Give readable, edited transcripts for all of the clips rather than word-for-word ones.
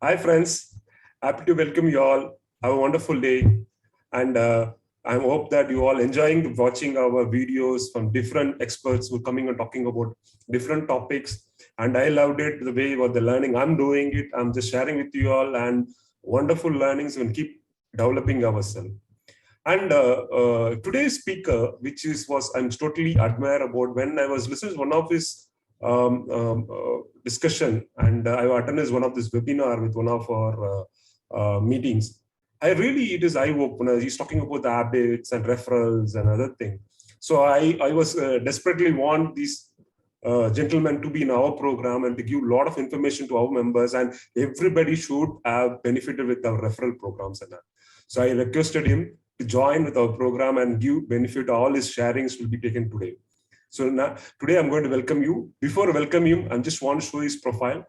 Hi, friends. Happy to welcome you all. Have a wonderful day. And I hope that you all enjoying watching our videos from different experts who are coming and talking about different topics. And I loved it, the way what the learning I'm doing it. I'm just sharing with you all and wonderful learnings and keep developing ourselves. And today's speaker, which was I'm totally admire about when I was listening to one of his discussion, and I attended one of this webinar with one of our meetings. It is eye-opener. He's talking about the habits and referrals and other things. So I was desperately want these gentlemen to be in our program and to give a lot of information to our members, and everybody should have benefited with our referral programs and that. So I requested him to join with our program and give benefit. All his sharings will be taken today. So now, today I'm going to welcome you. Before I welcome him, I just want to show his profile,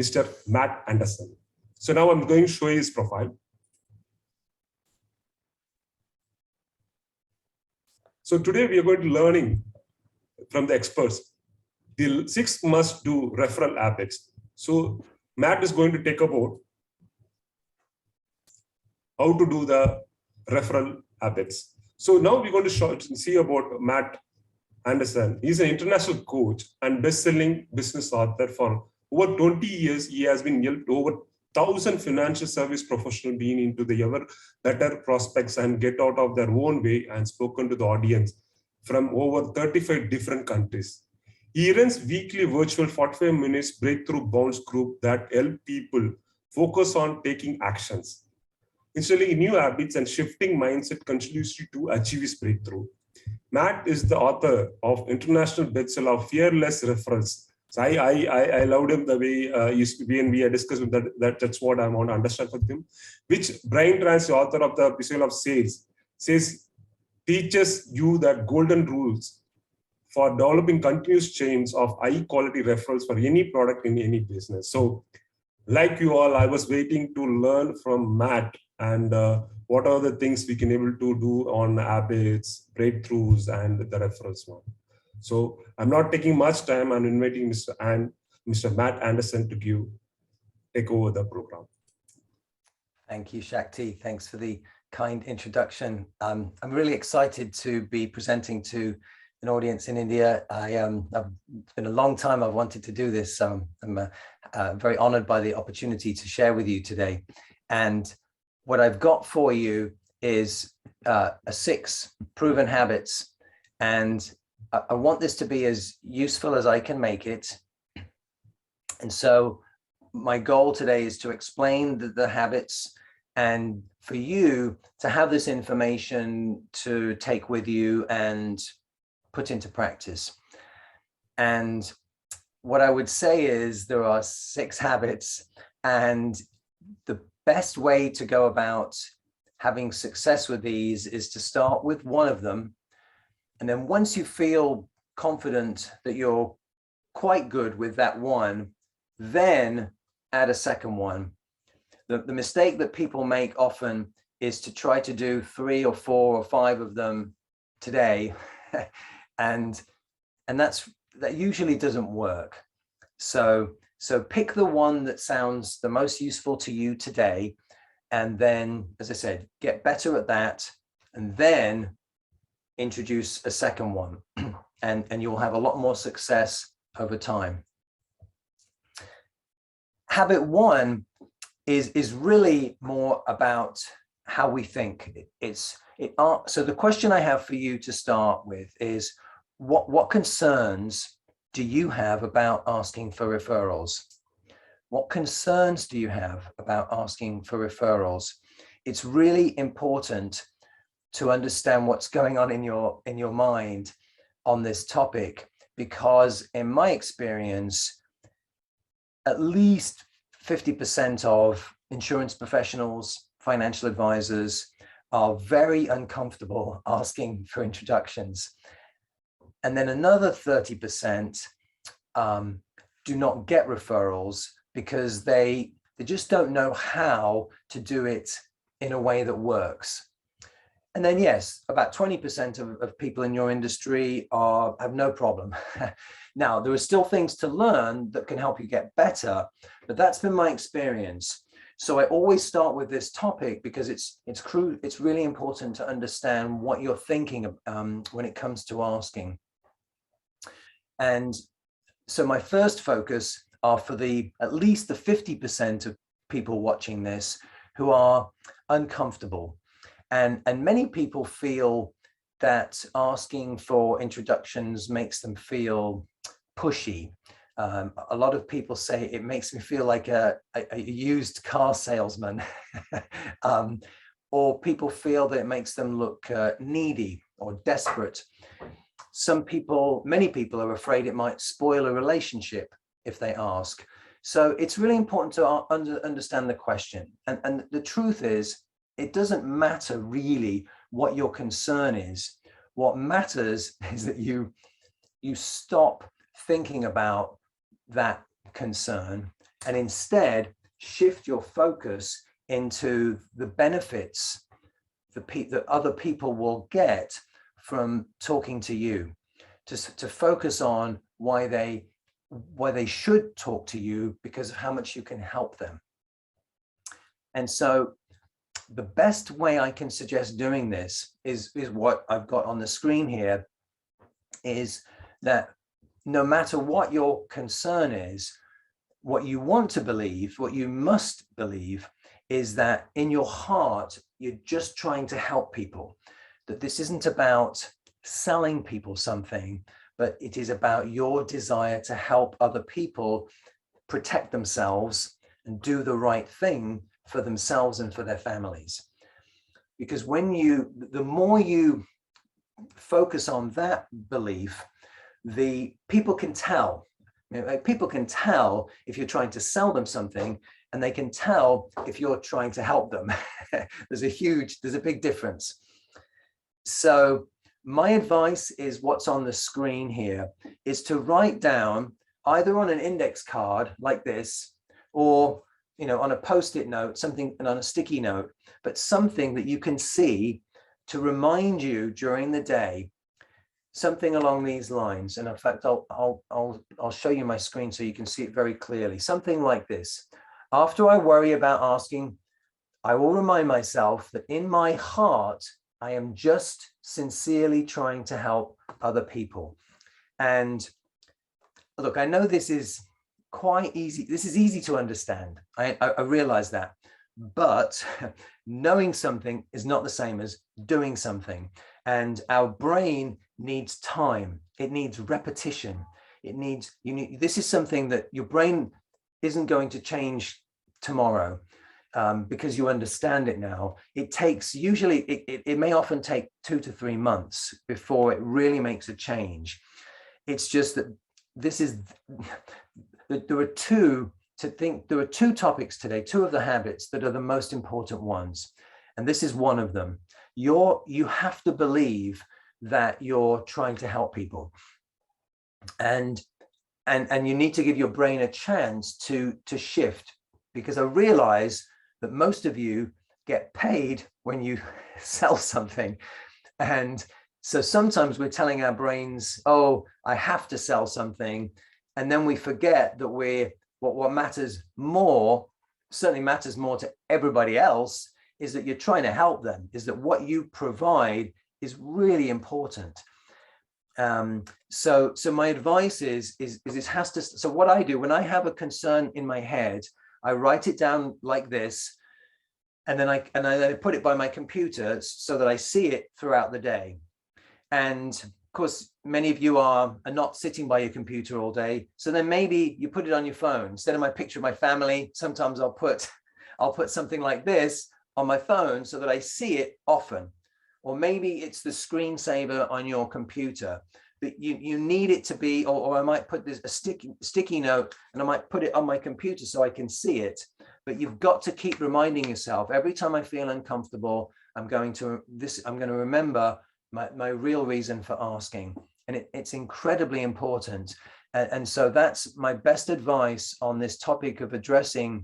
Mr. Matt Anderson. So now I'm going to show his profile. So today we are going to learning from the experts the 6 must-do referral habits. So Matt is going to take about how to do the referral habits. So now we're going to see about Matt Anderson. He's an international coach and best-selling business author. For over 20 years, he has been helped over 1,000 financial service professionals being into the ever better prospects and get out of their own way and spoken to the audience from over 35 different countries. He runs weekly virtual 45 minutes breakthrough bounce group that help people focus on taking actions, instilling new habits and shifting mindset continuously to achieve his breakthrough. Matt is the author of international bestseller Fearless Referrals. So I loved him the way when we had discussed with that's what I want to understand from him. Which Brian Tracy, author of the bestseller of Sales, says teaches you that golden rules for developing continuous chains of high quality referrals for any product in any business. So, like you all, I was waiting to learn from Matt and what are the things we can able to do on habits, breakthroughs, and the referrals one. So I'm not taking much time. I'm inviting Mr. Matt Anderson to take over the program. Thank you, Shakti. Thanks for the kind introduction. I'm really excited to be presenting to an audience in India. It's been a long time I've wanted to do this. I'm very honored by the opportunity to share with you today. And what I've got for you is 6 proven habits. And I want this to be as useful as I can make it. And so my goal today is to explain the habits and for you to have this information to take with you and put into practice. And what I would say is there are 6 habits, and the best way to go about having success with these is to start with one of them. And then once you feel confident that you're quite good with that one, then add a second one. The mistake that people make often is to try to do 3 or 4 or 5 of them today. and that usually doesn't work. So pick the one that sounds the most useful to you today, and then, as I said, get better at that, and then introduce a second one, and you'll have a lot more success over time. Habit 1 is really more about how we think. So the question I have for you to start with is, what concerns do you have about asking for referrals? What concerns do you have about asking for referrals? It's really important to understand what's going on in your mind on this topic, because in my experience, at least 50% of insurance professionals, financial advisors are very uncomfortable asking for introductions. And then another 30% do not get referrals because they just don't know how to do it in a way that works. And then, yes, about 20% of people in your industry have no problem. Now, there are still things to learn that can help you get better, but that's been my experience. So I always start with this topic because it's really important to understand what you're thinking when it comes to asking. And so my first focus are for at least the 50% of people watching this who are uncomfortable. And many people feel that asking for introductions makes them feel pushy. A lot of people say it makes me feel like a used car salesman. Or people feel that it makes them look needy or desperate. Many people are afraid it might spoil a relationship if they ask. So it's really important to understand the question. And the truth is, it doesn't matter really what your concern is. What matters is that you stop thinking about that concern and instead shift your focus into the benefits that other people will get from talking to you, to focus on why they should talk to you because of how much you can help them. And so the best way I can suggest doing this is what I've got on the screen here, is that no matter what your concern is, what you want to believe, what you must believe, is that in your heart, you're just trying to help people, that this isn't about selling people something, but it is about your desire to help other people protect themselves and do the right thing for themselves and for their families. Because the more you focus on that belief, the people can tell. People can tell if you're trying to sell them something, and they can tell if you're trying to help them. There's a big difference. So my advice is what's on the screen here, is to write down either on an index card like this, or on a post-it note, something, and on a sticky note, but something that you can see to remind you during the day, something along these lines. And in fact, I'll show you my screen so you can see it very clearly. Something like this: after I worry about asking, I will remind myself that in my heart, I am just sincerely trying to help other people. And look, I know this is quite easy. This is easy to understand. I realize that. But knowing something is not the same as doing something. And our brain needs time. It needs repetition. This is something that your brain isn't going to change tomorrow because you understand it now. It takes, usually, it may often take 2 to 3 months before it really makes a change. It's just that there are two topics today, 2 of the habits that are the most important ones. And this is one of them. You have to believe that you're trying to help people. And you need to give your brain a chance to shift, because I realize that most of you get paid when you sell something. And so sometimes we're telling our brains, oh, I have to sell something. And then we forget that what matters more, certainly matters more to everybody else, is that you're trying to help them, is that what you provide is really important. So my advice is it has to. So what I do when I have a concern in my head, I write it down like this, and then I put it by my computer so that I see it throughout the day. And of course, many of you are not sitting by your computer all day. So then maybe you put it on your phone. Instead of my picture of my family, sometimes I'll put something like this on my phone so that I see it often. Or maybe it's the screensaver on your computer. But you need it to be, or I might put this a sticky note, and I might put it on my computer so I can see it. But you've got to keep reminding yourself, every time I feel uncomfortable, I'm going to remember my real reason for asking. And it's incredibly important. And so that's my best advice on this topic of addressing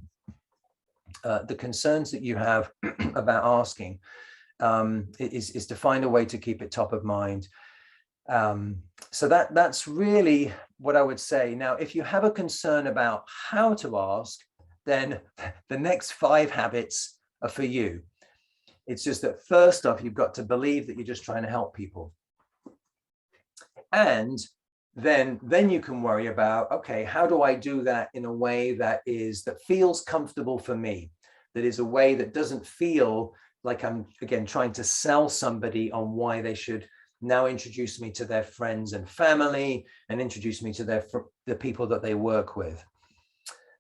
the concerns that you have about asking, is to find a way to keep it top of mind. So that's really what I would say. Now, if you have a concern about how to ask, then the next 5 habits are for you. It's just that first off, you've got to believe that you're just trying to help people. And then you can worry about, okay, how do I do that in a way that feels comfortable for me? That is a way that doesn't feel like I'm, again, trying to sell somebody on why they should now introduce me to their friends and family and introduce me to the people that they work with.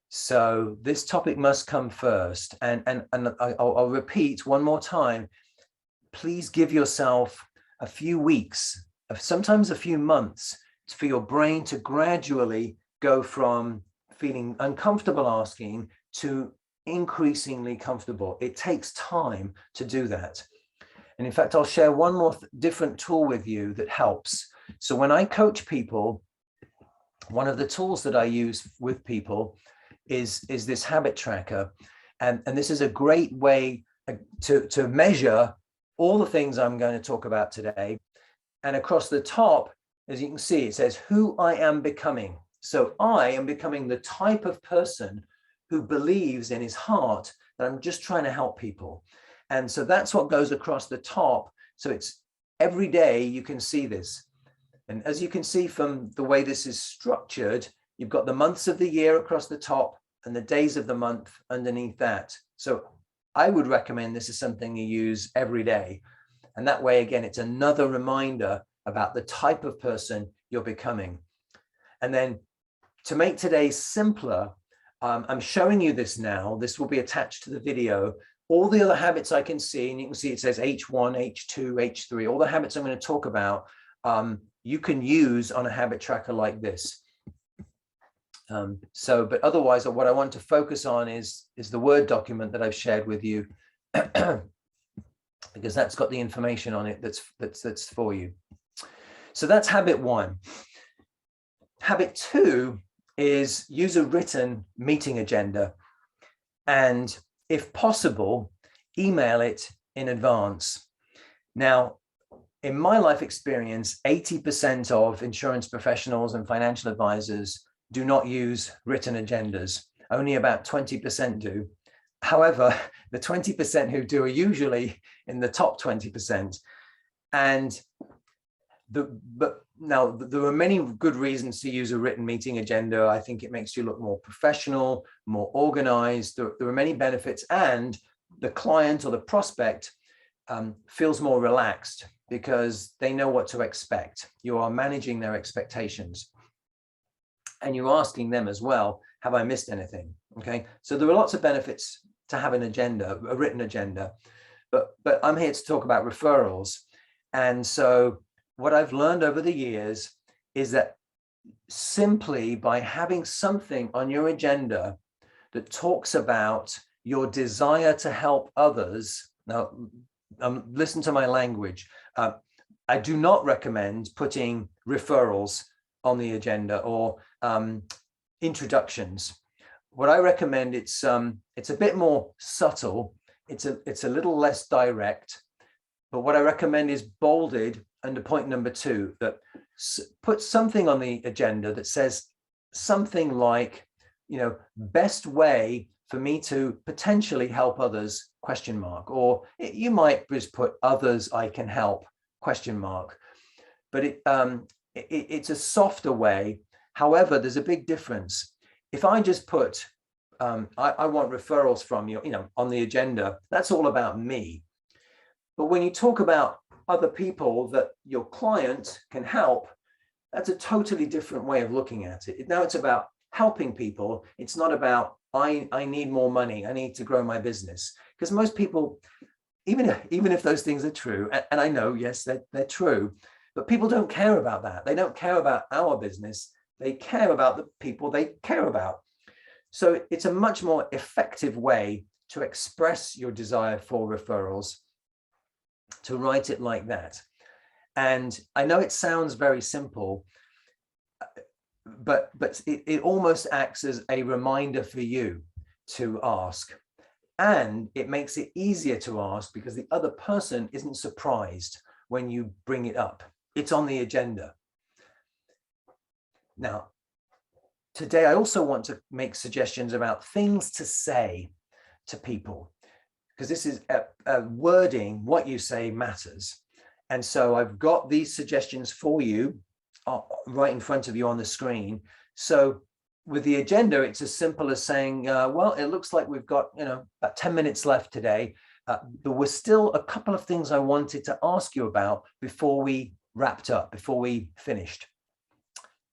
So this topic must come first. And I'll repeat one more time, please give yourself a few weeks, sometimes a few months, for your brain to gradually go from feeling uncomfortable asking to increasingly comfortable. It takes time to do that. And in fact, I'll share one more different tool with you that helps. So when I coach people, one of the tools that I use with people is this habit tracker. And this is a great way to measure all the things I'm going to talk about today. And across the top, as you can see, it says who I am becoming. So I am becoming the type of person who believes in his heart that I'm just trying to help people. And so that's what goes across the top. So it's every day you can see this. And as you can see from the way this is structured, you've got the months of the year across the top and the days of the month underneath that. So I would recommend this is something you use every day. And that way, again, it's another reminder about the type of person you're becoming. And then to make today simpler, I'm showing you this now. This will be attached to the video. All the other habits I can see, and you can see it says H1, H2, H3, all the habits I'm going to talk about, you can use on a habit tracker like this. But otherwise, what I want to focus on is the Word document that I've shared with you, because that's got the information on it that's for you. So that's habit 1. Habit 2 is use a written meeting agenda, and if possible, email it in advance. Now, in my life experience, 80% of insurance professionals and financial advisors do not use written agendas. Only about 20% do. However, the 20% who do are usually in the top 20%. And now there are many good reasons to use a written meeting agenda. I think it makes you look more professional, more organized. There are many benefits, and the client or the prospect feels more relaxed because they know what to expect. You are managing their expectations. And you're asking them as well, have I missed anything? Okay, so there are lots of benefits to have an agenda, a written agenda, but I'm here to talk about referrals. And so what I've learned over the years is that simply by having something on your agenda that talks about your desire to help others. Now, listen to my language. I do not recommend putting referrals on the agenda or introductions. What I recommend, it's a bit more subtle. It's a little less direct. But what I recommend is bolded under point number 2, that put something on the agenda that says something like, best way for me to potentially help others, ? Or you might just put others I can help, ? But it's a softer way. However, there's a big difference. If I just put, I want referrals from you, on the agenda, that's all about me. But when you talk about other people that your client can help, that's a totally different way of looking at it. Now it's about helping people. It's not about, I need more money, I need to grow my business. Because most people, even if those things are true, and I know, yes, they're true, but people don't care about that. They don't care about our business. They care about the people they care about. So it's a much more effective way to express your desire for referrals, to write it like that. And I know it sounds very simple, but it almost acts as a reminder for you to ask. And it makes it easier to ask because the other person isn't surprised when you bring it up. It's on the agenda. Now, today I also want to make suggestions about things to say to people, because this is a wording, what you say matters. And so I've got these suggestions for you right in front of you on the screen. So with the agenda, it's as simple as saying, well, it looks like we've got, about 10 minutes left today. There were still a couple of things I wanted to ask you about before we wrapped up, before we finished.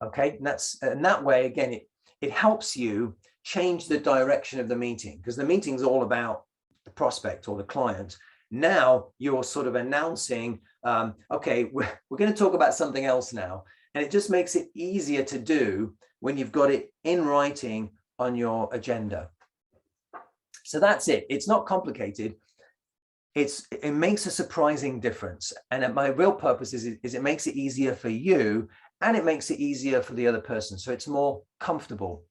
Okay, and that way, again, it helps you change the direction of the meeting, because the meeting's all about the prospect or the client. Now you're sort of announcing, okay, we're going to talk about something else now. And it just makes it easier to do when you've got it in writing on your agenda. So that's it. It's not complicated. It makes a surprising difference. And my real purpose is it makes it easier for you, and it makes it easier for the other person. So it's more comfortable.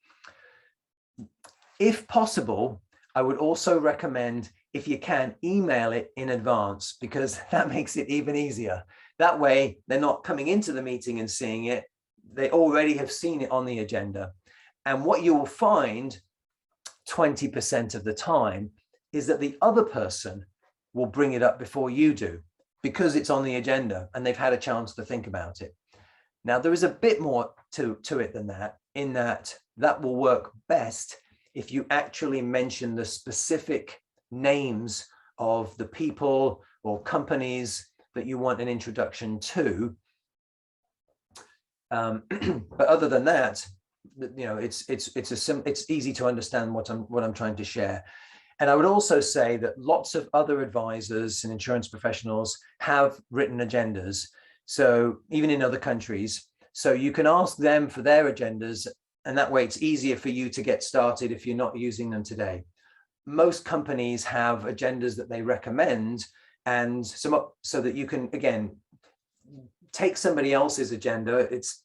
If possible, I would also recommend, if you can, email it in advance, because that makes it even easier. That way, they're not coming into the meeting and seeing it. They already have seen it on the agenda. And what you will find 20% of the time is that the other person will bring it up before you do, because it's on the agenda and they've had a chance to think about it. Now, there is a bit more to it than that, in that will work best if you actually mention the specific names of the people or companies that you want an introduction to. But other than that, it's easy to understand what I'm trying to share. And I would also say that lots of other advisors and insurance professionals have written agendas. So even in other countries, so you can ask them for their agendas, and that way it's easier for you to get started if you're not using them today. Most companies have agendas that they recommend, and so that you can, again, take somebody else's agenda. It's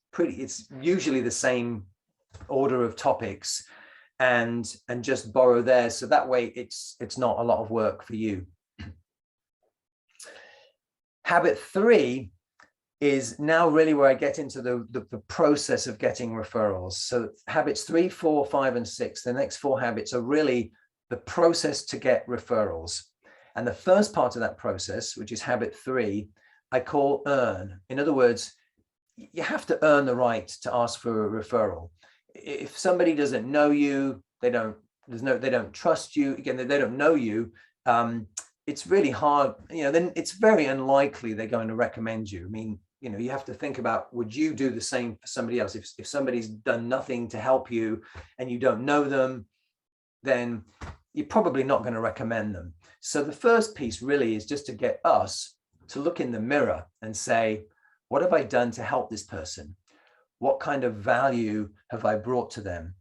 usually the same order of topics, and just borrow theirs. So that way it's not a lot of work for you. Habit 3 is now really where I get into the process of getting referrals. So habits 3, 4, 5, and 6, the next 4 habits are really the process to get referrals. And the first part of that process, which is habit 3, I call earn. In other words, you have to earn the right to ask for a referral. If somebody doesn't know you, they don't trust you, again, they don't know you, it's really hard, then it's very unlikely they're going to recommend you. I mean, you have to think about, would you do the same for somebody else? If somebody's done nothing to help you and you don't know them, then you're probably not going to recommend them. So the first piece really is just to get us to look in the mirror and say, what have I done to help this person? What kind of value have I brought to them?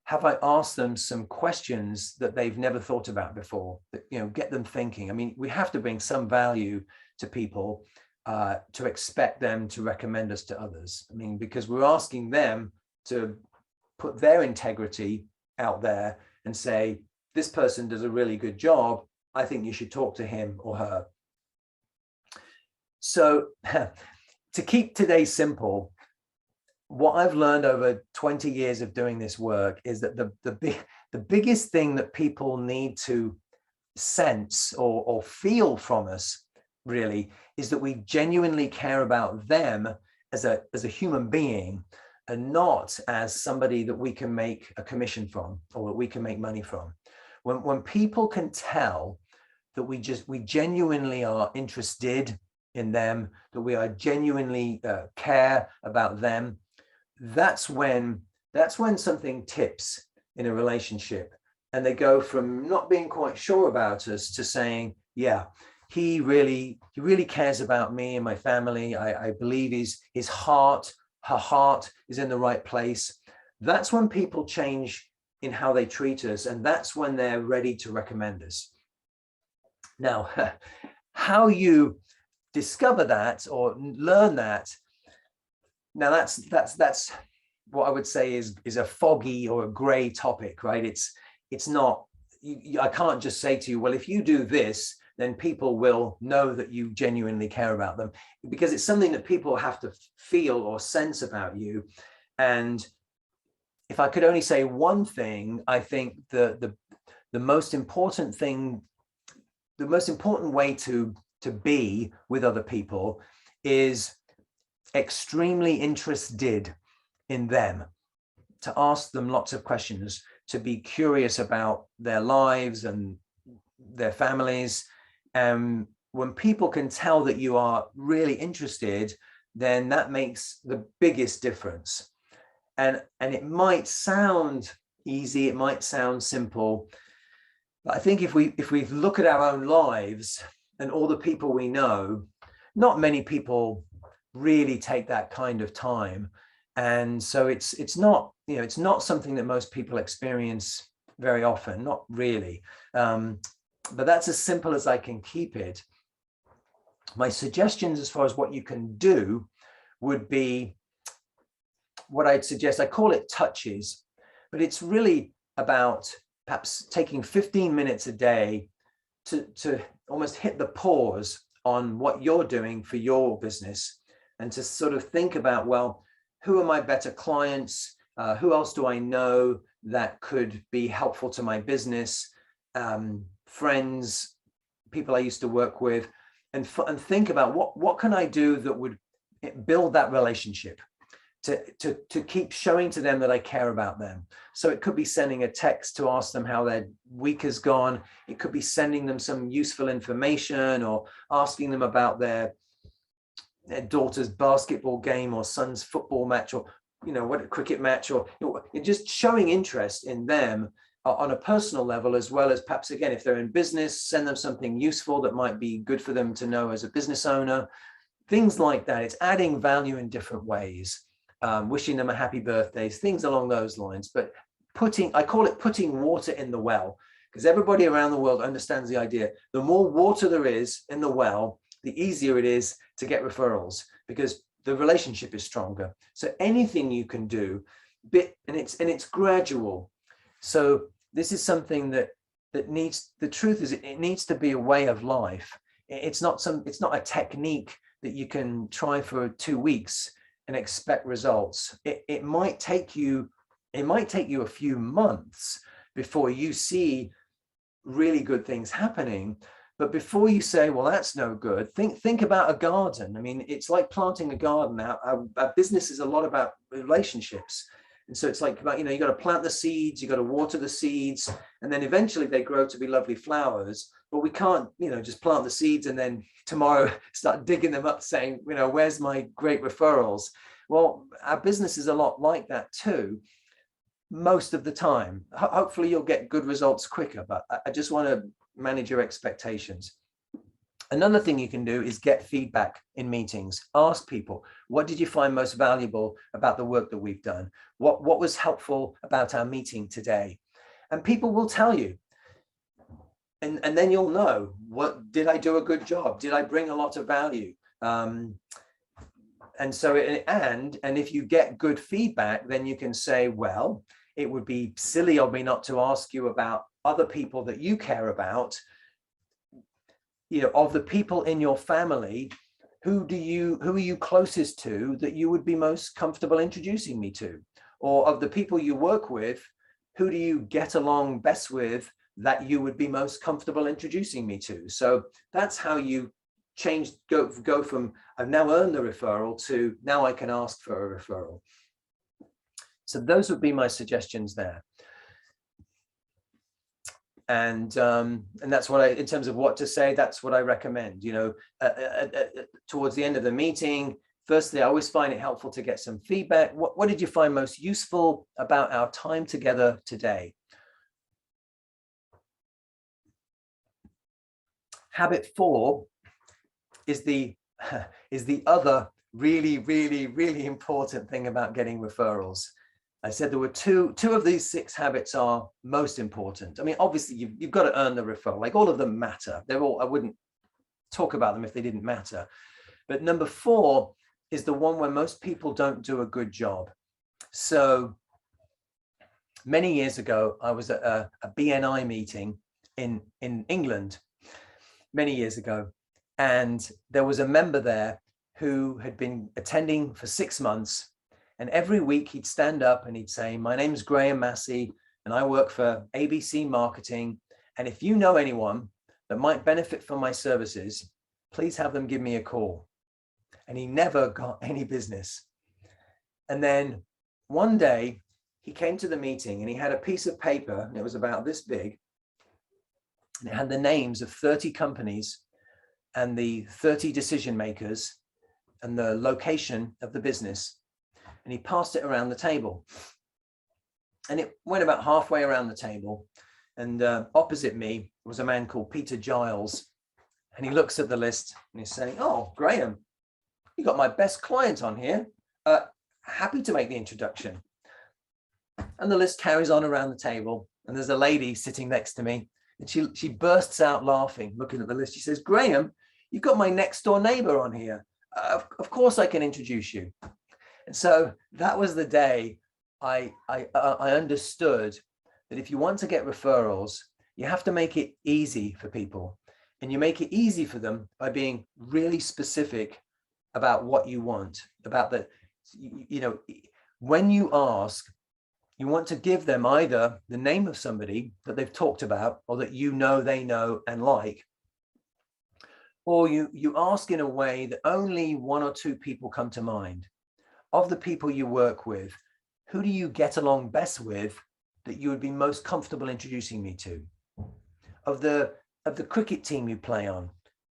Have I asked them some questions that they've never thought about before, that, get them thinking? I mean, we have to bring some value to people to expect them to recommend us to others. I mean, because we're asking them to put their integrity out there and say, this person does a really good job. I think you should talk to him or her. So to keep today simple, what I've learned over 20 years of doing this work is that the biggest thing that people need to sense or feel from us really is that we genuinely care about them as a human being, and not as somebody that we can make a commission from or that we can make money from. When people can tell that we genuinely are interested in them, that we are genuinely care about them, that's when something tips in a relationship, and they go from not being quite sure about us to saying, yeah, he really cares about me and my family. I believe her heart is in the right place. That's when people change in how they treat us, and that's when they're ready to recommend us. Now, how you discover that or learn that, now that's what I would say is a foggy or a gray topic, right? It's not, I can't just say to you, well, if you do this, then people will know that you genuinely care about them, because it's something that people have to feel or sense about you. And if I could only say one thing, I think the most important thing, the most important way to be with other people is extremely interested in them, to ask them lots of questions, to be curious about their lives and their families. When people can tell that you are really interested, then that makes the biggest difference. And it might sound easy, it might sound simple, but I think if we look at our own lives and all the people we know, not many people really take that kind of time. And so it's not, you know, it's not something that most people experience very often, not really. But that's as simple as I can keep it. My suggestions as far as what you can do would be what I'd suggest. I call it touches, but it's really about perhaps taking 15 minutes a day to almost hit the pause on what you're doing for your business, and to sort of think about, well, who are my better clients? Who else do I know that could be helpful to my business? Friends, people I used to work with, and think about what can I do that would build that relationship, to keep showing to them that I care about them. So it could be sending a text to ask them how their week has gone. It could be sending them some useful information, or asking them about their daughter's basketball game or son's football match, or what, a cricket match, or just showing interest in them on a personal level, as well as perhaps, again, if they're in business, send them something useful that might be good for them to know as a business owner, things like that. It's adding value in different ways, wishing them a happy birthday, things along those lines. But I call it putting water in the well, because everybody around the world understands the idea. The more water there is in the well, the easier it is to get referrals, because the relationship is stronger. So anything you can do, and it's gradual. So this is something that needs, the truth is, it needs to be a way of life. It's not a technique that you can try for 2 weeks and expect results. It might take you a few months before you see really good things happening. But before you say, well, that's no good, think about a garden. I mean, it's like planting a garden. Our business is a lot about relationships. And so it's like, you got to plant the seeds, you got to water the seeds, and then eventually they grow to be lovely flowers. But we can't, just plant the seeds and then tomorrow start digging them up saying, where's my great referrals? Well, our business is a lot like that too, most of the time. Hopefully you'll get good results quicker, but I just want to manage your expectations. Another thing you can do is get feedback in meetings. Ask people, what did you find most valuable about the work that we've done? What was helpful about our meeting today? And people will tell you. And then you'll know, did I do a good job? Did I bring a lot of value? And if you get good feedback, then you can say, well, it would be silly of me not to ask you about other people that you care about. Of the people in your family, who are you closest to that you would be most comfortable introducing me to? Or of the people you work with, who do you get along best with that you would be most comfortable introducing me to? So that's how you go from I've now earned the referral to now I can ask for a referral. So those would be my suggestions there. And that's what in terms of what to say, that's what I recommend. Towards the end of the meeting, firstly, I always find it helpful to get some feedback. What did you find most useful about our time together today? Habit 4 is the other really, really, really important thing about getting referrals. I said there were two of these 6 habits are most important. I mean, obviously you've got to earn the referral. Like, all of them matter. They're all, I wouldn't talk about them if they didn't matter. But number 4 is the one where most people don't do a good job. So many years ago, I was at a BNI meeting in England many years ago. And there was a member there who had been attending for 6 months. And every week he'd stand up and he'd say, my name's Graham Massey and I work for ABC Marketing. And if you know anyone that might benefit from my services, please have them give me a call. And he never got any business. And then one day he came to the meeting and he had a piece of paper and it was about this big. And it had the names of 30 companies and the 30 decision makers and the location of the business. And he passed it around the table. And it went about halfway around the table. And opposite me was a man called Peter Giles. And he looks at the list and he's saying, oh, Graham, you got my best client on here. Happy to make the introduction. And the list carries on around the table. And there's a lady sitting next to me. And she bursts out laughing, looking at the list. She says, Graham, you've got my next door neighbor on here. Of course I can introduce you. And so that was the day I understood that if you want to get referrals, you have to make it easy for people. And you make it easy for them by being really specific about what you want, about the, when you ask, you want to give them either the name of somebody that they've talked about or that they know and like, or you ask in a way that only one or two people come to mind. Of the people you work with, who do you get along best with that you would be most comfortable introducing me to? Of the cricket team you play on,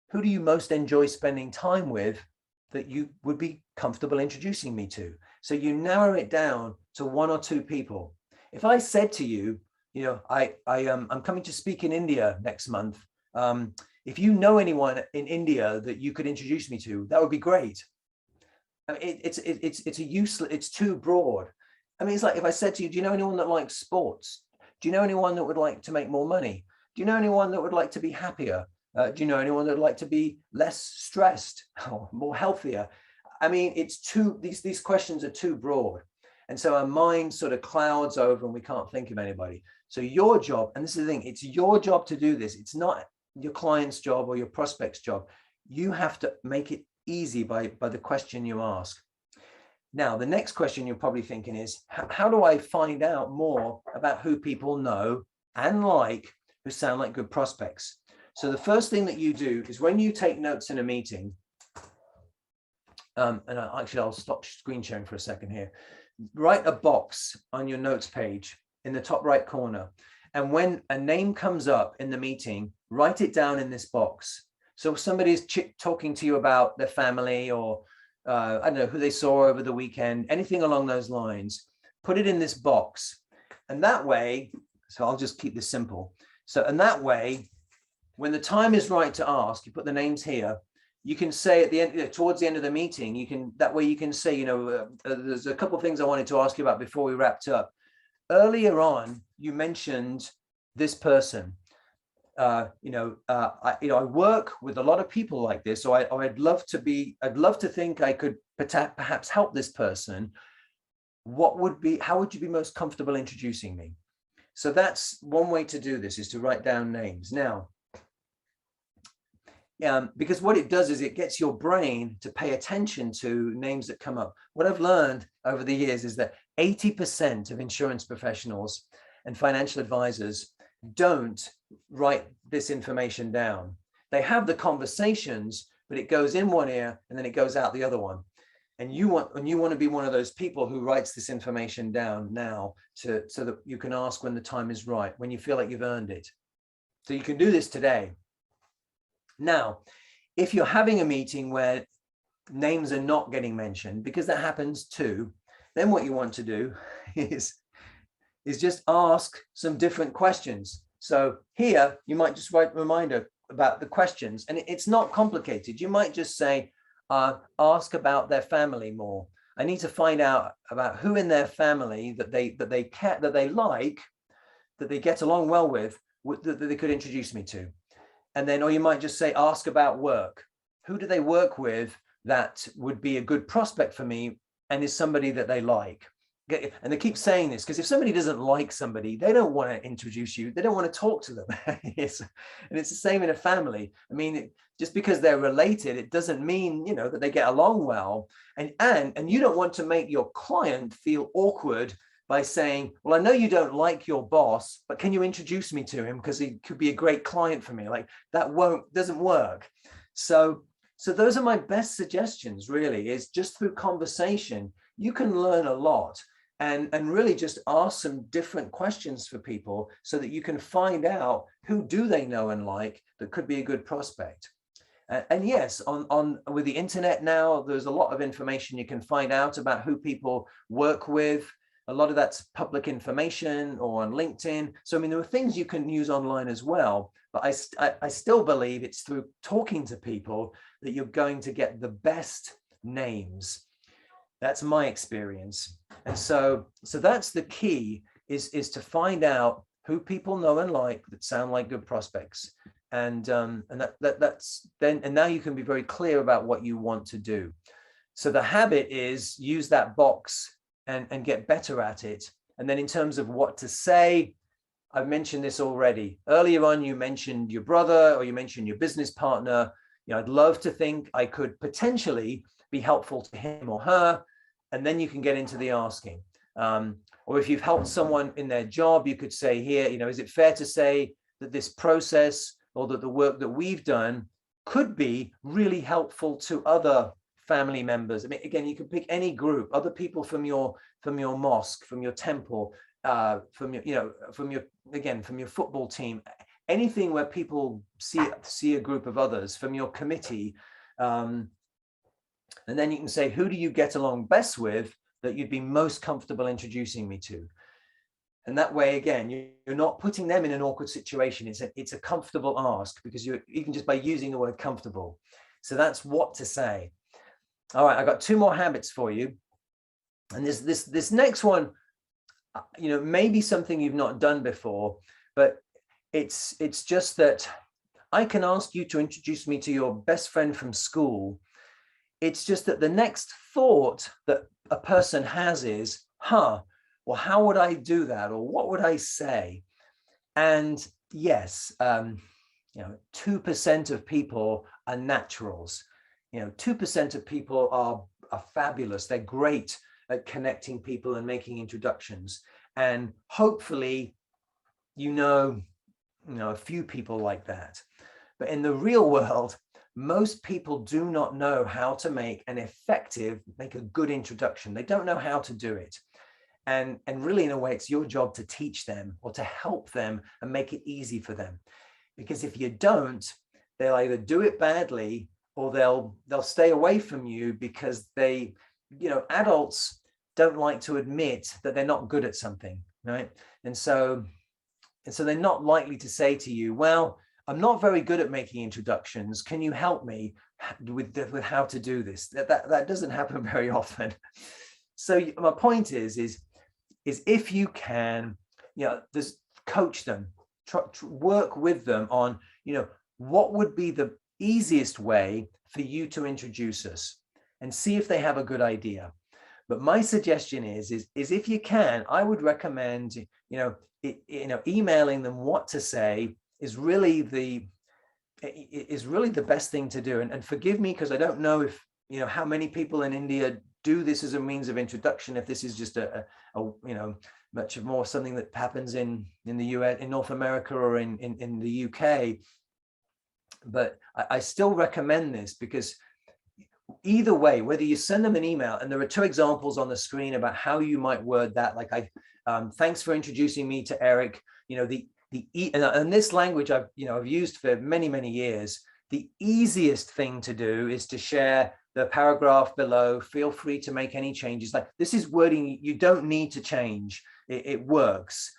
who do you most enjoy spending time with that you would be comfortable introducing me to? So you narrow it down to one or two people. If I said to you, I'm coming to speak in India next month. If you know anyone in India that you could introduce me to, that would be great. I mean, it's too broad. I mean, it's like if I said to you, do you know anyone that likes sports? Do you know anyone that would like to make more money? Do you know anyone that would like to be happier? Do you know anyone that would like to be less stressed or more healthier? I mean, these questions are too broad. And so our mind sort of clouds over and we can't think of anybody. So your job, and this is the thing, it's your job to do this. It's not your client's job or your prospect's job. You have to make it easy by the question you ask. Now, the next question you're probably thinking is, how do I find out more about who people know and like who sound like good prospects? So the first thing that you do is when you take notes in a meeting, actually I'll stop screen sharing for a second here. Write a box on your notes page in the top right corner. And when a name comes up in the meeting, write it down in this box. So if somebody's talking to you about their family or I don't know, who they saw over the weekend, anything along those lines, put it in this box. And that way, so I'll just keep this simple. So, and that way, when the time is right to ask, you put the names here, you can say at the end, towards the end of the meeting, that way you can say, there's a couple of things I wanted to ask you about before we wrapped up. Earlier on, you mentioned this person. I work with a lot of people like this, so I'd love to think I could perhaps help this person. How would you be most comfortable introducing me? So that's one way to do this, is to write down names. Now, because what it does is it gets your brain to pay attention to names that come up. What I've learned over the years is that 80% of insurance professionals and financial advisors don't write this information down. They have the conversations, but it goes in one ear and then it goes out the other one. And you want to be one of those people who writes this information down now so that you can ask when the time is right, when you feel like you've earned it. So you can do this today. Now, if you're having a meeting where names are not getting mentioned, because that happens too, then what you want to do is just ask some different questions. So here, you might just write a reminder about the questions, and it's not complicated. You might just say, ask about their family more. I need to find out about who in their family that they like, that they get along well with, that they could introduce me to. And then, or you might just say, ask about work. Who do they work with that would be a good prospect for me and is somebody that they like? and they keep saying this because if somebody doesn't like somebody, they don't want to introduce you. They don't want to talk to them. Yes. And it's the same in a family. I mean, just because they're related, it doesn't mean, you know, that they get along well. And you don't want to make your client feel awkward by saying, well, I know you don't like your boss, but can you introduce me to him because he could be a great client for me? Like that doesn't work. So those are my best suggestions, really, is just through conversation, you can learn a lot. And really just ask some different questions for people so that you can find out who do they know and like that could be a good prospect. And yes, with the internet now, there's a lot of information you can find out about who people work with. A lot of that's public information or on LinkedIn. So, I mean, there are things you can use online as well, but I still believe it's through talking to people that you're going to get the best names. That's my experience. And so that's the key, is to find out who people know and like that sound like good prospects. And that's then, and now you can be very clear about what you want to do. So the habit is use that box and get better at it. And then in terms of what to say, I've mentioned this already. Earlier on, you mentioned your brother or you mentioned your business partner. You know, I'd love to think I could potentially be helpful to him or her. And then you can get into the asking. Or if you've helped someone in their job, you could say here, you know, is it fair to say that this process or that the work that we've done could be really helpful to other family members? I mean, again, you can pick any group, other people from your mosque, from your temple, from your football team, anything where people see a group of others, from your committee. And then you can say, who do you get along best with that you'd be most comfortable introducing me to? And that way, again, you're not putting them in an awkward situation. It's a comfortable ask, because you're even just by using the word comfortable. So that's what to say. All right, I've got 2 more habits for you. And this next one, you know, maybe something you've not done before, but it's just that I can ask you to introduce me to your best friend from school. It's just that the next thought that a person has is, well, how would I do that? Or what would I say? And yes, 2% of people are naturals. 2% of people are fabulous. They're great at connecting people and making introductions. And hopefully, a few people like that. But in the real world, most people do not know how to make a good introduction. They don't know how to do it. And really, in a way, it's your job to teach them or to help them and make it easy for them. Because if you don't, they'll either do it badly or they'll stay away from you, because adults don't like to admit that they're not good at something, right? And so they're not likely to say to you, well, I'm not very good at making introductions. Can you help me with how to do this? That doesn't happen very often. So my point is if you can, just coach them, work with them on, what would be the easiest way for you to introduce us, and see if they have a good idea. But my suggestion is if you can, I would recommend, emailing them what to say is really the best thing to do. And forgive me, because I don't know if, how many people in India do this as a means of introduction, if this is just a much more something that happens in the US, in North America, or in the UK. But I still recommend this, because either way, whether you send them an email, and there are 2 examples on the screen about how you might word that, like, thanks for introducing me to Eric. And this language I've used for many, many years. The easiest thing to do is to share the paragraph below. Feel free to make any changes. Like, this is wording you don't need to change. It works.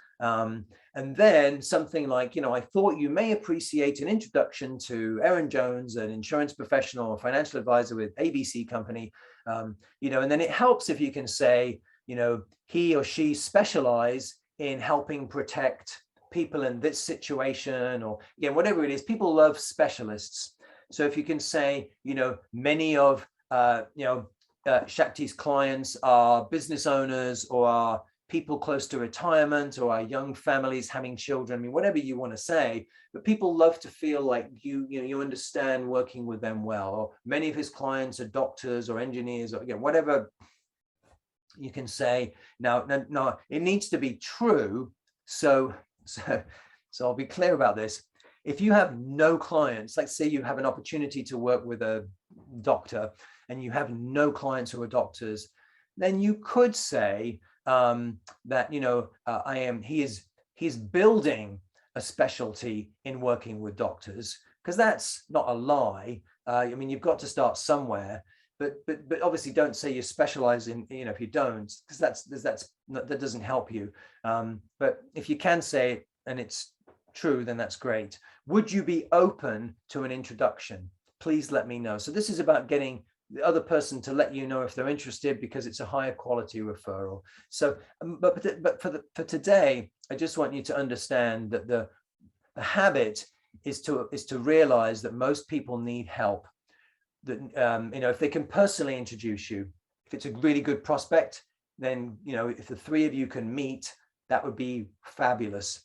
And then something like, I thought you may appreciate an introduction to Aaron Jones, an insurance professional or financial advisor with ABC company. And then it helps if you can say, he or she specialize in helping protect people in this situation, or again, whatever it is. People love specialists. So if you can say, many of Shakti's clients are business owners or are people close to retirement or are young families having children. I mean, whatever you want to say, but people love to feel like you understand working with them well. Or many of his clients are doctors or engineers or again, whatever you can say. Now, it needs to be true. So I'll be clear about this. If you have no clients, like say you have an opportunity to work with a doctor and you have no clients who are doctors, then you could say that, he's building a specialty in working with doctors, because that's not a lie. I mean, you've got to start somewhere, but obviously don't say you specialize in, if you don't, because that doesn't help you. But if you can say it and it's true, then that's great. Would you be open to an introduction? Please let me know. So this is about getting the other person to let you know if they're interested, because it's a higher quality referral. So, but for today, I just want you to understand that the habit is to realize that most people need help. That if they can personally introduce you, if it's a really good prospect, then if the three of you can meet, that would be fabulous.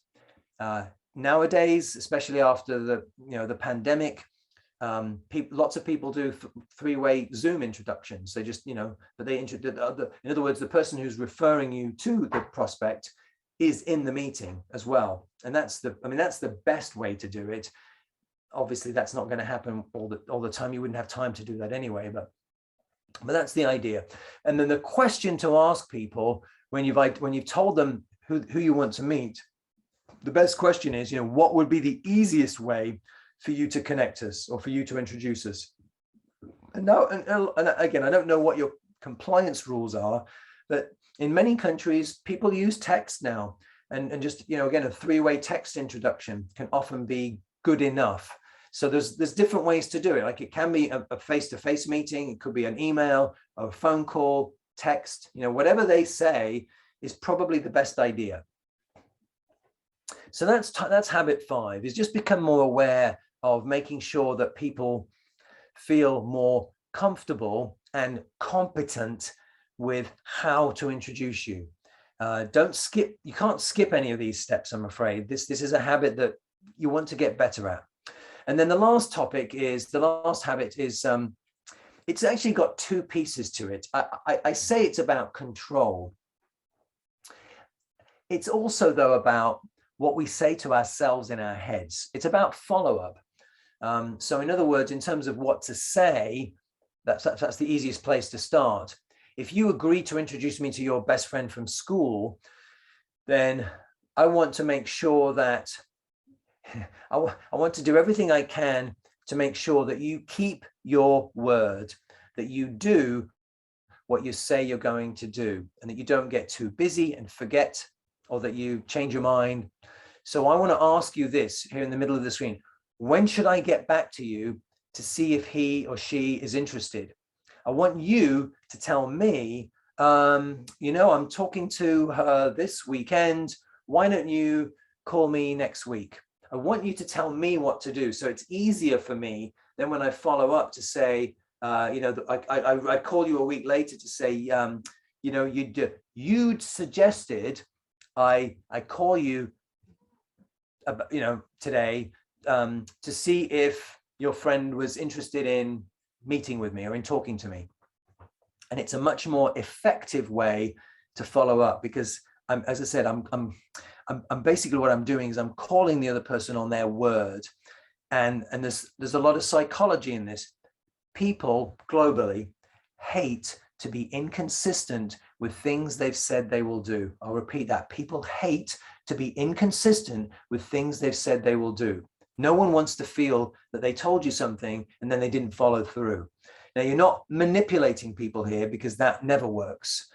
Nowadays, especially after the pandemic, lots of people do three-way Zoom introductions. They just, but they introduce in other words, the person who's referring you to the prospect is in the meeting as well. And that's the best way to do it. Obviously, that's not going to happen all the time. You wouldn't have time to do that anyway, but that's the idea. And then the question to ask people when you've told them who you want to meet, the best question is, what would be the easiest way for you to connect us or for you to introduce us? And now, and again, I don't know what your compliance rules are, but in many countries, people use text now, and just, again, a three-way text introduction can often be good enough. So there's different ways to do it. Like it can be a face-to-face meeting. It could be an email or a phone call, text, whatever they say is probably the best idea. So that's habit 5, is just become more aware of making sure that people feel more comfortable and competent with how to introduce you. You can't skip any of these steps, I'm afraid. This is a habit that you want to get better at. And then the last habit is, it's actually got 2 pieces to it. I say it's about control. It's also, though, about what we say to ourselves in our heads. It's about follow-up. So in other words, in terms of what to say, that's the easiest place to start. If you agree to introduce me to your best friend from school, then I want to make sure that I want to do everything I can to make sure that you keep your word, that you do what you say you're going to do, and that you don't get too busy and forget, or that you change your mind. So I want to ask you this here in the middle of the screen. When should I get back to you to see if he or she is interested? I want you to tell me, I'm talking to her this weekend. Why don't you call me next week? I want you to tell me what to do. So it's easier for me than when I follow up to say, I call you a week later to say, you'd suggested I call you, today to see if your friend was interested in meeting with me or in talking to me. And it's a much more effective way to follow up, because as I said, I'm basically, what I'm doing is I'm calling the other person on their word. And there's a lot of psychology in this. People globally hate to be inconsistent with things they've said they will do. I'll repeat that. People hate to be inconsistent with things they've said they will do. No one wants to feel that they told you something and then they didn't follow through. Now, you're not manipulating people here, because that never works.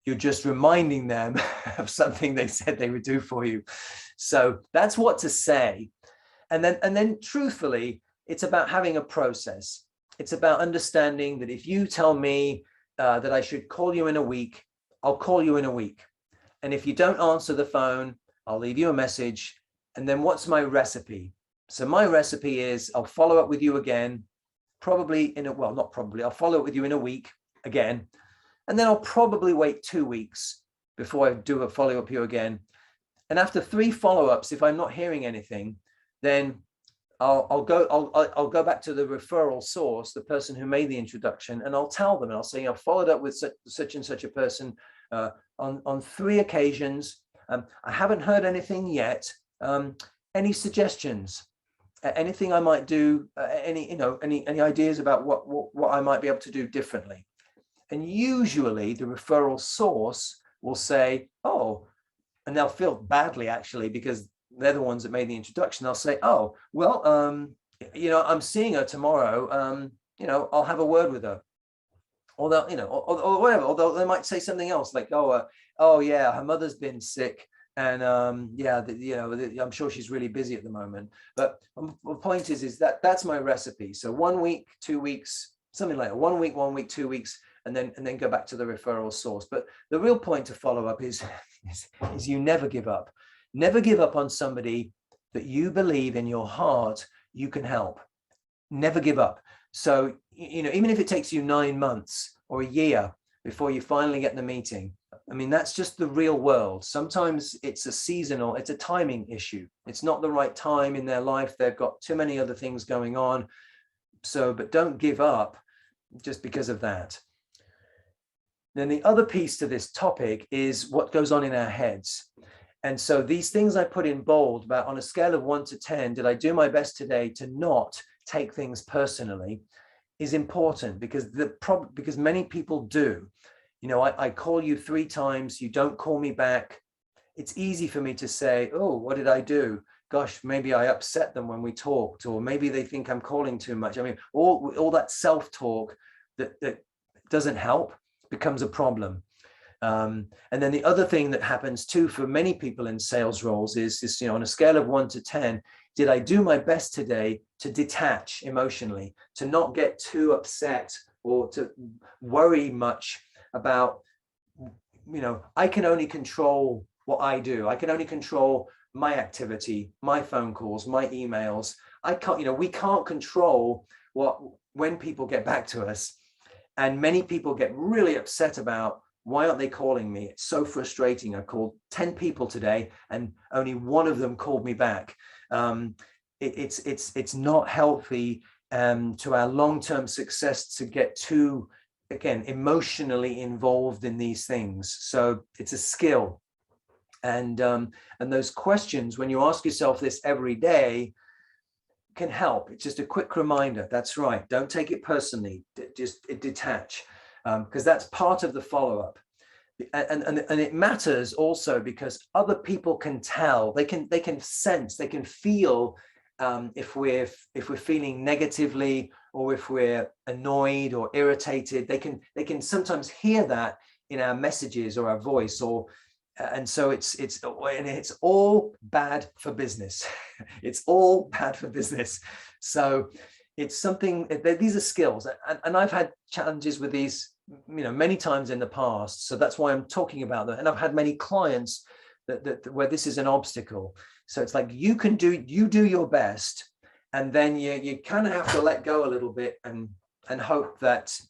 You're just reminding them of something they said they would do for you. So that's what to say. And then truthfully, it's about having a process. It's about understanding that if you tell me that I should call you in a week, I'll call you in a week. And if you don't answer the phone, I'll leave you a message. And then what's my recipe? So my recipe is I'll follow up with you again probably not probably, I'll follow up with you in a week again. And then I'll probably wait 2 weeks before I do a follow up here again. And after 3 follow-ups, if I'm not hearing anything, then I'll go back to the referral source, the person who made the introduction, and I'll tell them, and I'll say, I've followed up with such and such a person on 3 occasions. I haven't heard anything yet. Any suggestions? Anything I might do? Any ideas about what I might be able to do differently? And usually the referral source will say, oh, and they'll feel badly actually, because they're the ones that made the introduction. They'll say, oh, well, I'm seeing her tomorrow. I'll have a word with her. Or they'll, or whatever. Although they might say something else like, oh yeah, her mother's been sick. And I'm sure she's really busy at the moment. But the point is that that's my recipe. So 1 week, 2 weeks, something like that. 1 week, 2 weeks, and then go back to the referral source. But the real point to follow up is you never give up. Never give up on somebody that you believe in your heart you can help. Never give up. So, even if it takes you 9 months or a year before you finally get the meeting, I mean, that's just the real world. Sometimes it's a timing issue. It's not the right time in their life. They've got too many other things going on. So, but don't give up just because of that. Then the other piece to this topic is what goes on in our heads. And so these things I put in bold about, on a scale of 1 to 10, did I do my best today to not take things personally, is important, because many people do. I call you 3 times, you don't call me back. It's easy for me to say, oh, what did I do? Gosh, maybe I upset them when we talked, or maybe they think I'm calling too much. I mean, all that self-talk that doesn't help becomes a problem. And then the other thing that happens too for many people in sales roles is this, on a scale of 1 to 10, did I do my best today to detach emotionally, to not get too upset or to worry much about, I can only control what I do. I can only control my activity, my phone calls, my emails. I can't, we can't control when people get back to us. And many people get really upset about, why aren't they calling me? It's so frustrating. I called 10 people today and only 1 of them called me back. It's not healthy to our long-term success to get too, again, emotionally involved in these things. So it's a skill. And those questions, when you ask yourself this every day, can help. It's just a quick reminder. That's right. Don't take it personally. Just detach, because that's part of the follow-up. And it matters also because other people can tell. They can sense. They can feel if we're feeling negatively, or if we're annoyed or irritated. They can sometimes hear that in our messages or our voice, and so it's all bad for business. It's all bad for business. So it's something, these are skills, and I've had challenges with these, many times in the past. So that's why I'm talking about that. And I've had many clients where this is an obstacle. So it's like, you do your best, and then you kind of have to let go a little bit and hope that,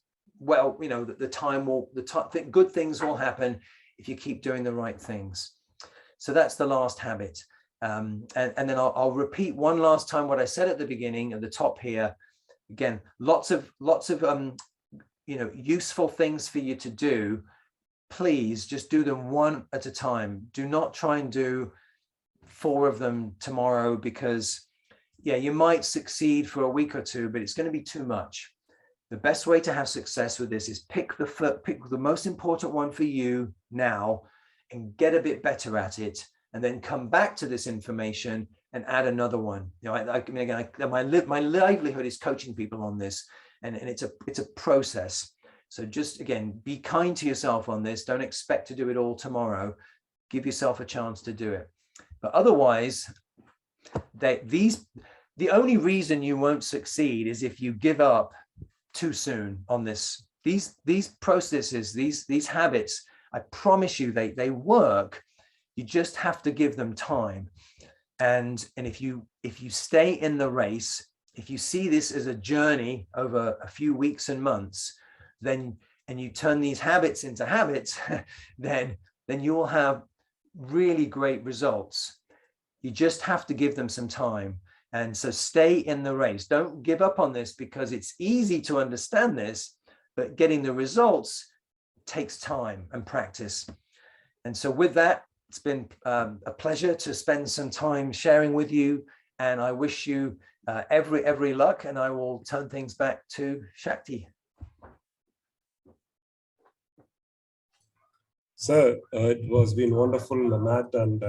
that good things will happen if you keep doing the right things. So that's the last habit. And then I'll repeat one last time what I said at the beginning, at the top here. Again, lots of useful things for you to do. Please just do them one at a time. Do not try and do 4 of them tomorrow, because you might succeed for a week or 2, but it's going to be too much. The best way to have success with this is pick the most important one for you now and get a bit better at it, and then come back to this information and add another one. My livelihood is coaching people on this, and it's a process. So just, again, be kind to yourself on this. Don't expect to do it all tomorrow. Give yourself a chance to do it. But otherwise, the only reason you won't succeed is if you give up too soon on this. These processes, these habits, I promise you they work. You just have to give them time. And if you stay in the race, if you see this as a journey over a few weeks and months, then, and you turn these habits into habits, then you will have really great results. You just have to give them some time. And so stay in the race. Don't give up on this, because it's easy to understand this, but getting the results takes time and practice. And so with that, it's been a pleasure to spend some time sharing with you, and I wish you every luck, and I will turn things back to Shakti. Sir, it was been wonderful, Matt, and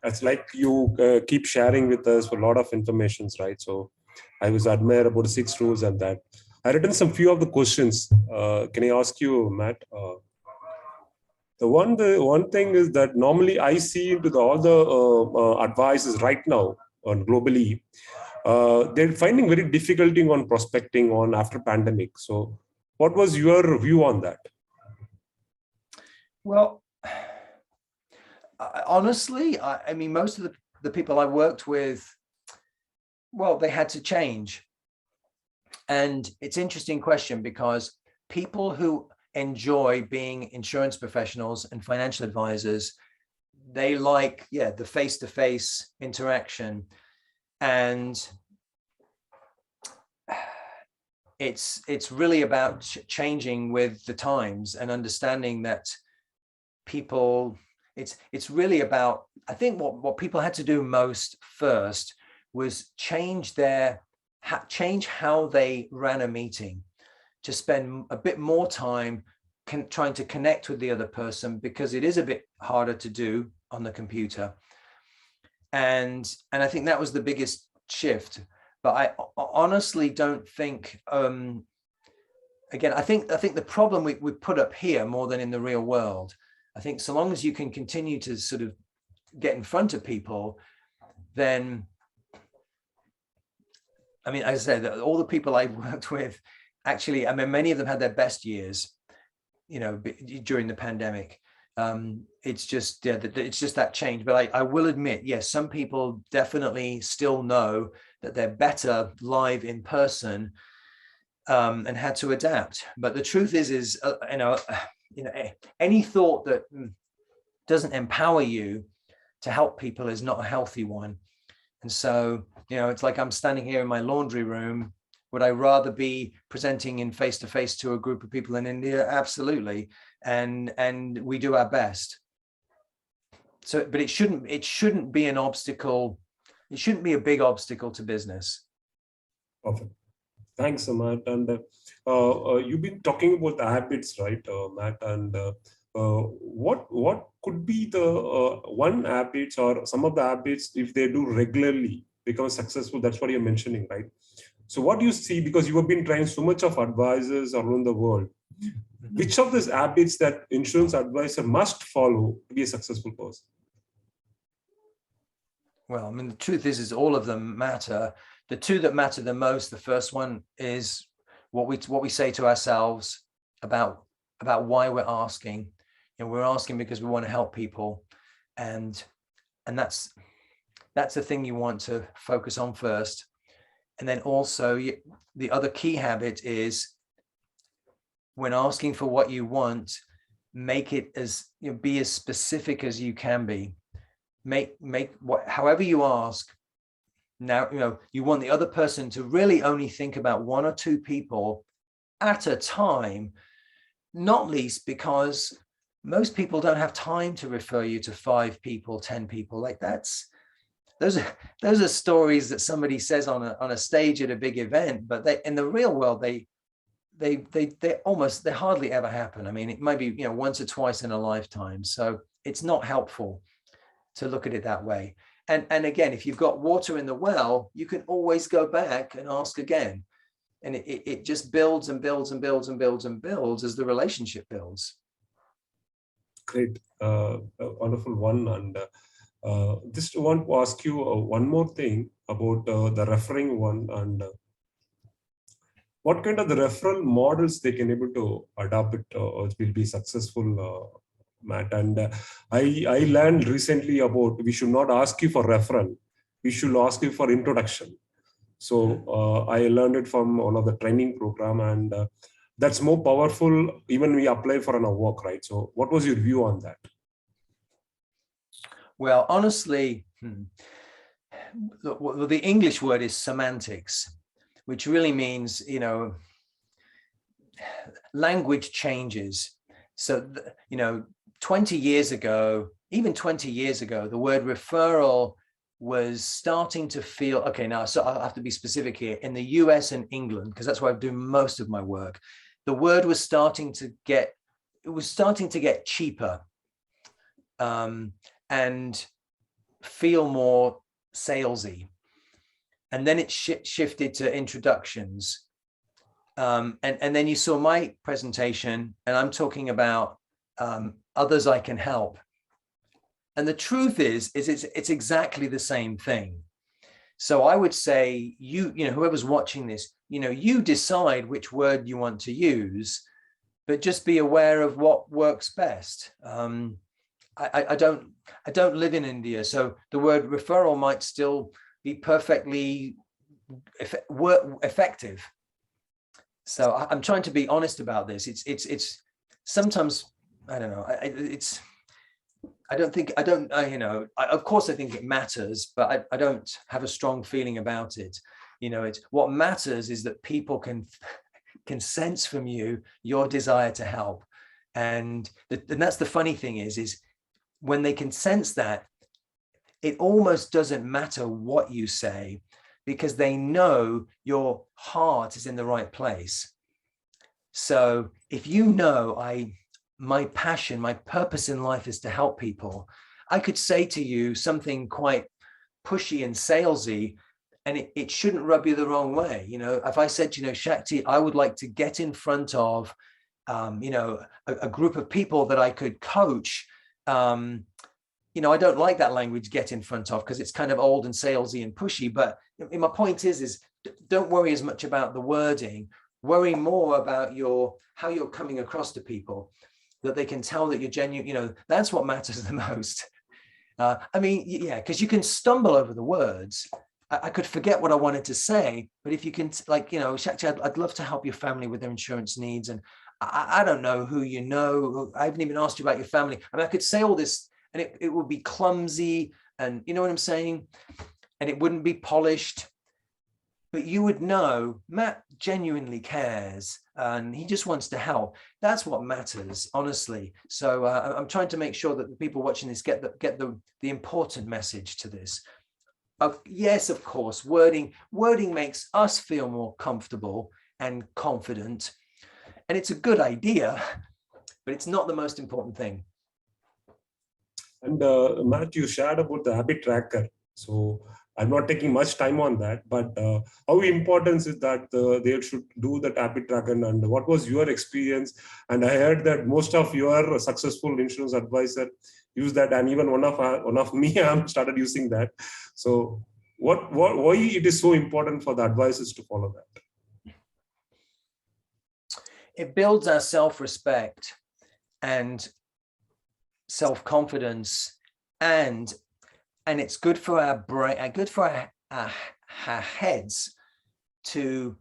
it's like you keep sharing with us a lot of informations, right? So I was admire about the 6 rules and that. I written some few of the questions. Can I ask you, Matt? The one thing is that normally I see into all the advices right now on globally, they're finding very difficulty on prospecting on after pandemic. So what was your view on that? Well, honestly, I mean, most of the people I worked with, well, they had to change. And it's an interesting question, because people who enjoy being insurance professionals and financial advisors, they like, yeah, the face-to-face interaction. And it's really about changing with the times and understanding that people, it's really about, I think what people had to do most first was change how they ran a meeting, to spend a bit more time trying to connect with the other person, because it is a bit harder to do on the computer. And I think that was the biggest shift. But I honestly don't think, again, I think the problem we put up here more than in the real world. I think so long as you can continue to sort of get in front of people, then, I mean, as I said, all the people I've worked with, actually, I mean, many of them had their best years, you know, during the pandemic. It's just, yeah, it's just that change. But I will admit, yes, some people definitely still know that they're better live in person, and had to adapt. But the truth is, you know, any thought that doesn't empower you to help people is not a healthy one. And so, you know, it's like I'm standing here in my laundry room. Would I rather be presenting in face-to-face to a group of people in India? Absolutely. And we do our best. So, but it shouldn't be an obstacle. It shouldn't be a big obstacle to business. Perfect. Thanks, Matt. And you've been talking about the habits, right, Matt? And what could be the one habits or some of the habits, if they do regularly, become successful? That's what you're mentioning, right? So what do you see, because you have been trying so much of advisors around the world, which of these habits that insurance advisor must follow to be a successful person? Well, I mean, the truth is all of them matter. The two that matter the most, the first one is what we say to ourselves about why we're asking. You know, we're asking because we want to help people, and that's the thing you want to focus on first. And then also the other key habit is, when asking for what you want, make it as, you know, be as specific as you can be. Make however you ask. Now, you know, you want the other person to really only think about 1 or 2 people at a time, not least because most people don't have time to refer you to 5 people, 10 people. Like those are stories that somebody says on a stage at a big event, but they, in the real world, they hardly ever happen. I mean, it might be, you know, once or twice in a lifetime. So it's not helpful to look at it that way. And again, if you've got water in the well, you can always go back and ask again. And it just builds and builds and builds and builds and builds as the relationship builds. Great. Wonderful one. And just want to ask you one more thing about the referring one, and what kind of the referral models they can able to adopt it will be successful, Matt. And I learned recently about, we should not ask you for referral, we should ask you for introduction. So I learned it from one of the training program, and that's more powerful even we apply for our work, right? So what was your view on that? Well, honestly, the English word is semantics, which really means, language changes. So, 20 years ago, even 20 years ago, the word referral was starting to feel, okay, now, so I have to be specific here, in the US and England, because that's where I do most of my work, the word was starting to get cheaper and feel more salesy. And then it shifted to introductions. And then you saw my presentation, and I'm talking about others I can help. And the truth is it's exactly the same thing. So I would say, whoever's watching this, you decide which word you want to use, but just be aware of what works best. I don't live in India, so the word referral might still be perfectly effective. So I'm trying to be honest about this. It's sometimes, I don't know, of course I think it matters, but I don't have a strong feeling about it. It's what matters is that people can sense from you your desire to help. And that's the funny thing is when they can sense that, it almost doesn't matter what you say, because they know your heart is in the right place. So if my passion, my purpose in life is to help people, I could say to you something quite pushy and salesy, and it shouldn't rub you the wrong way. If I said, Shakti, I would like to get in front of, a group of people that I could coach. I don't like that language, get in front of, because it's kind of old and salesy and pushy. But my point is don't worry as much about the wording. Worry more about how you're coming across to people, that they can tell that you're genuine. That's what matters the most. Because you can stumble over the words. I could forget what I wanted to say, but if you can, Shakti, I'd love to help your family with their insurance needs. And I don't know who you know. I haven't even asked you about your family. I could say all this, and it would be clumsy, and you know what I'm saying? And it wouldn't be polished. But you would know Matt genuinely cares, and he just wants to help. That's what matters, honestly. So I'm trying to make sure that the people watching this get the important message to this. Yes, of course, wording makes us feel more comfortable and confident, and it's a good idea, but it's not the most important thing. And Matt, you shared about the habit tracker. So I'm not taking much time on that, but how important is that they should do that habit tracker, and what was your experience? And I heard that most of your successful insurance advisor use that, and even one of me, I'm started using that. So why it is so important for the advisors to follow that? It builds our self-respect and self-confidence, and it's good for our brain, good for our heads to,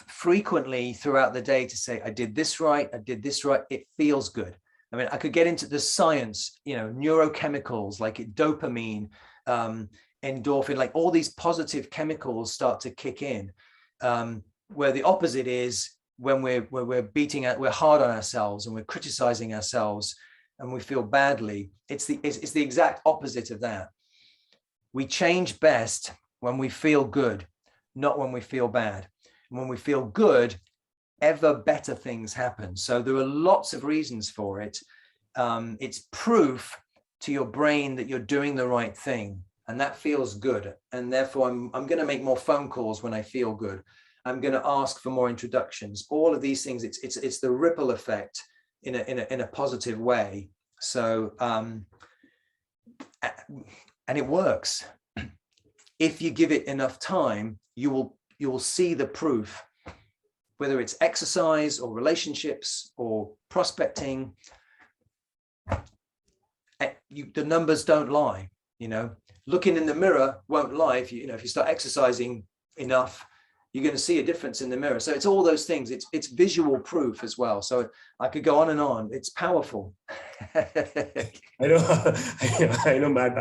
frequently throughout the day to say, I did this right, I did this right. It feels good. I could get into the science, neurochemicals like dopamine, endorphin, like all these positive chemicals start to kick in, where the opposite is when we're hard on ourselves and we're criticizing ourselves and we feel badly. It's the exact opposite of that. We change best when we feel good, not when we feel bad. And when we feel good, ever better things happen. So there are lots of reasons for it. It's proof to your brain that you're doing the right thing, and that feels good. And therefore, I'm going to make more phone calls when I feel good. I'm going to ask for more introductions. All of these things. It's the ripple effect in a positive way. So and it works. If you give it enough time, you will see the proof. Whether it's exercise or relationships or prospecting, the numbers don't lie. You know, looking in the mirror won't lie. If you start exercising enough, you're going to see a difference in the mirror. So it's all those things. It's visual proof as well. So I could go on and on. It's powerful. I know, I know, Matt.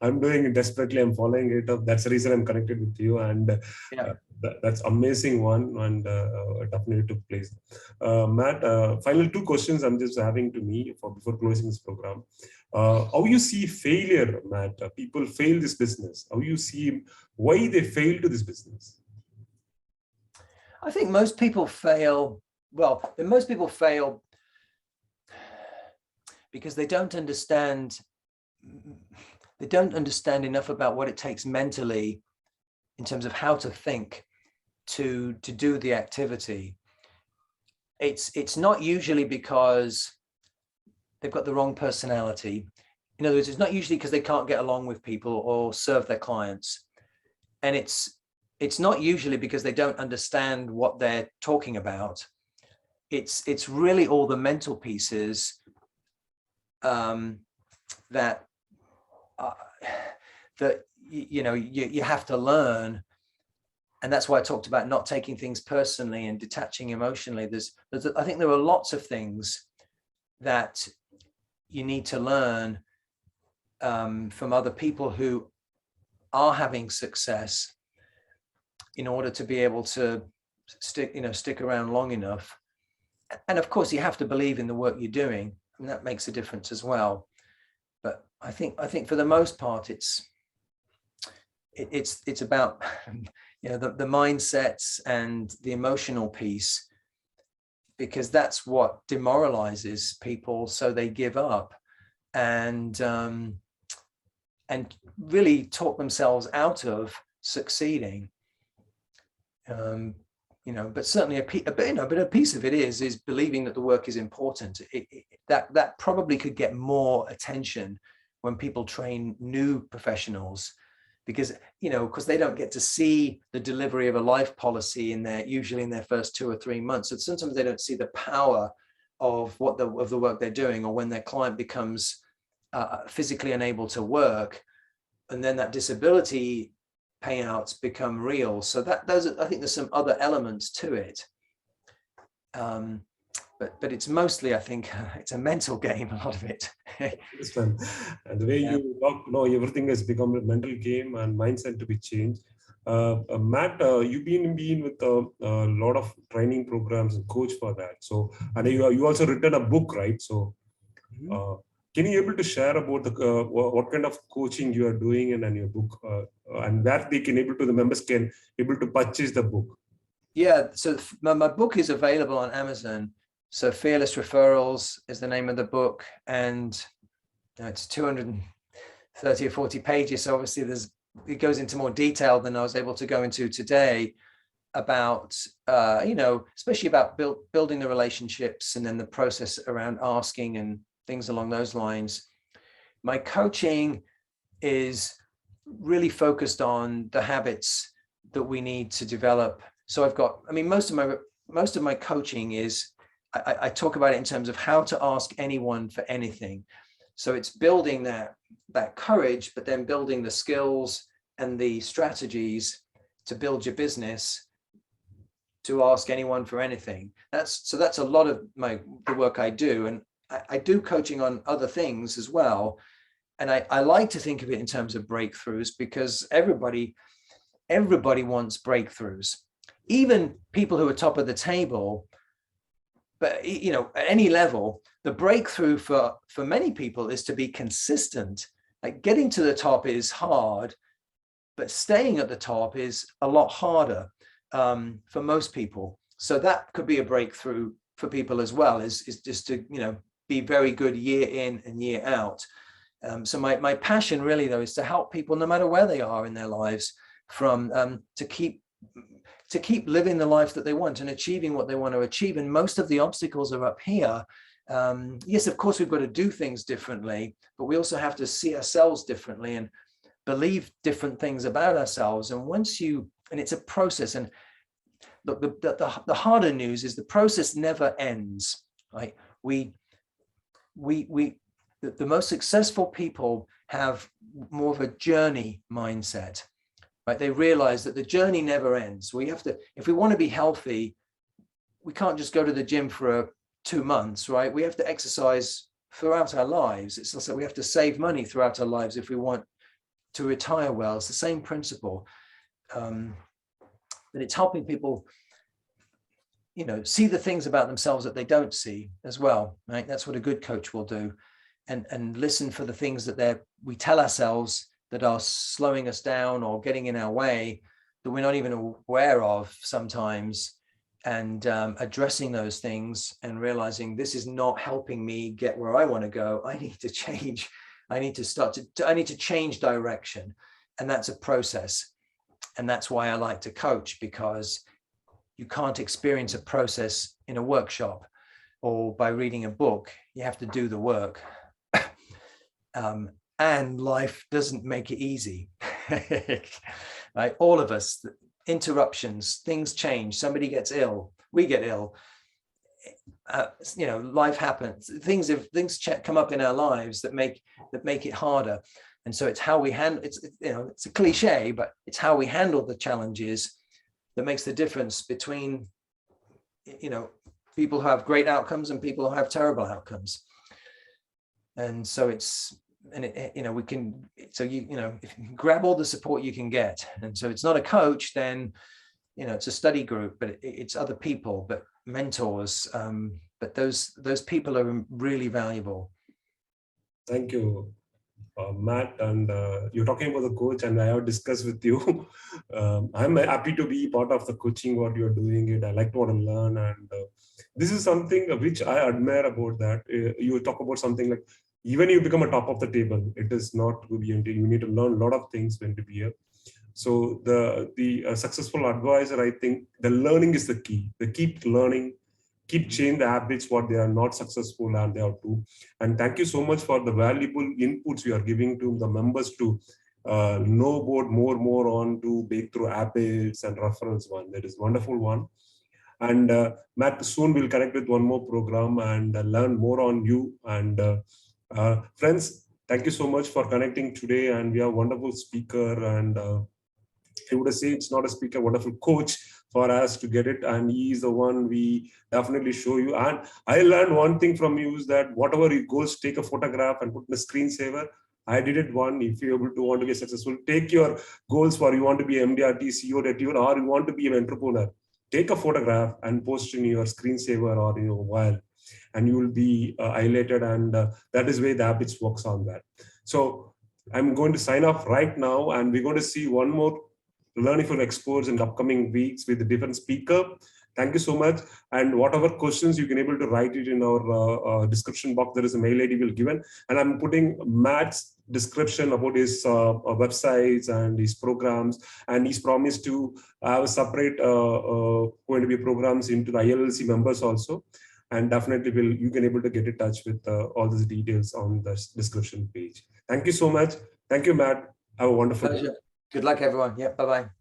I'm doing it desperately. I'm following it up. That's the reason I'm connected with you, and Yeah. that's amazing one, and definitely took place. Matt, final two questions I'm just having to me before closing this program. How you see failure, Matt? People fail this business. How you see why they fail to this business? I think most people fail. Well, most people fail because they don't understand enough about what it takes mentally in terms of how to think to do the activity. It's not usually because they've got the wrong personality. In other words, it's not usually because they can't get along with people or serve their clients. And it's not usually because they don't understand what they're talking about. It's really all the mental pieces that you have to learn. And that's why I talked about not taking things personally and detaching emotionally. I think there are lots of things that you need to learn from other people who are having success in order to be able to stick around long enough. And of course, you have to believe in the work you're doing. I mean, that makes a difference as well. But I think for the most part, it's about the mindsets and the emotional piece, because that's what demoralizes people, so they give up and really talk themselves out of succeeding. But certainly a piece of it is believing that the work is important. That probably could get more attention when people train new professionals, because they don't get to see the delivery of a life policy usually in their first 2 or 3 months. So sometimes they don't see the power of the work they're doing, or when their client becomes physically unable to work, and then that disability payouts become real. So I think there's some other elements to it. But it's mostly, I think, it's a mental game, a lot of it. Understand. And the way you talk, everything has become a mental game and mindset to be changed. Matt, you've been with a lot of training programs and coach for that. So, and you also written a book, right? So, can you able to share about what kind of coaching you are doing and your book, and where the members can able to purchase the book? Yeah, so my book is available on Amazon. So Fearless Referrals is the name of the book, and it's 230 or 40 pages. So obviously it goes into more detail than I was able to go into today about, especially about building the relationships and then the process around asking and things along those lines. My coaching is really focused on the habits that we need to develop. So most of my coaching is, I talk about it in terms of how to ask anyone for anything. So it's building that courage, but then building the skills and the strategies to build your business to ask anyone for anything. That's a lot of the work I do. And I do coaching on other things as well. And I like to think of it in terms of breakthroughs, because everybody wants breakthroughs, even people who are top of the table. But at any level, the breakthrough for many people is to be consistent. Like, getting to the top is hard, but staying at the top is a lot harder for most people. So that could be a breakthrough for people as well, is just to be very good year in and year out. So my passion really, though, is to help people, no matter where they are in their lives, to keep living the life that they want and achieving what they want to achieve. And most of the obstacles are up here. Yes, of course, we've got to do things differently, but we also have to see ourselves differently and believe different things about ourselves. And it's a process. And look, the harder news is the process never ends, right? the most successful people have more of a journey mindset, right? They realize that the journey never ends. We have to, if we want to be healthy, we can't just go to the gym for 2 months, right? We have to exercise throughout our lives. It's also, we have to save money throughout our lives if we want to retire well. It's the same principle. And it's helping people, you know, see the things about themselves that they don't see as well, right? That's what a good coach will do. And listen for the things that we tell ourselves that are slowing us down or getting in our way that we're not even aware of sometimes, and addressing those things and realizing this is not helping me get where I want to go. I need to change. I need to I need to change direction. And that's a process. And that's why I like to coach, because you can't experience a process in a workshop or by reading a book. You have to do the work. And life doesn't make it easy. Right? All of us, interruptions, things change, somebody gets ill, we get ill, you know, life happens, things come up in our lives that make it harder. And so it's how we handle it's, you know, it's a cliche, but it's how we handle the challenges that makes the difference between, you know, people who have great outcomes and people who have terrible outcomes. And so it's, and it, you know, we can, so you know, if you grab all the support you can get. And so it's not a coach, then, you know, it's a study group, but it's other people, but mentors. But those people are really valuable. Thank you, Matt. And you're talking about the coach, and I have discussed with you. I'm happy to be part of the coaching, what you're doing it. I like to want to learn. And this is something which I admire about that. You talk about something like, even you become a top of the table, it is not to be, you need to learn a lot of things when to be here. So the successful advisor, I think the learning is the key. They keep learning, keep changing the habits, what they are not successful and they have to. And thank you so much for the valuable inputs you are giving to the members to know about more on to breakthrough habits and referrals one. That is wonderful one. And Matt, soon we'll connect with one more program and learn more on you. And friends, thank you so much for connecting today. And we have a wonderful speaker, and I would say it's not a speaker, wonderful coach for us to get it. And he is the one we definitely show you. And I learned one thing from you is that whatever your goals, take a photograph and put in a screensaver. I did it one. If you're able to want to get successful, take your goals for you want to be MDRT, CEO, or you want to be an entrepreneur. Take a photograph and post in your screensaver or in your mobile, and you will be highlighted. And that is where the habits works on that. So I'm going to sign off right now, and we're going to see one more learning from experts in the upcoming weeks with a different speaker. Thank you so much. And whatever questions, you can able to write it in our description box. There is a mail ID we'll given, and I'm putting Matt's description about his websites and his programs. And he's promised to have a separate going to be programs into the ILLC members also. And definitely you can able to get in touch with all these details on the description page. Thank you so much. Thank you, Matt. Have a wonderful day. Good luck, everyone. Yeah, bye-bye.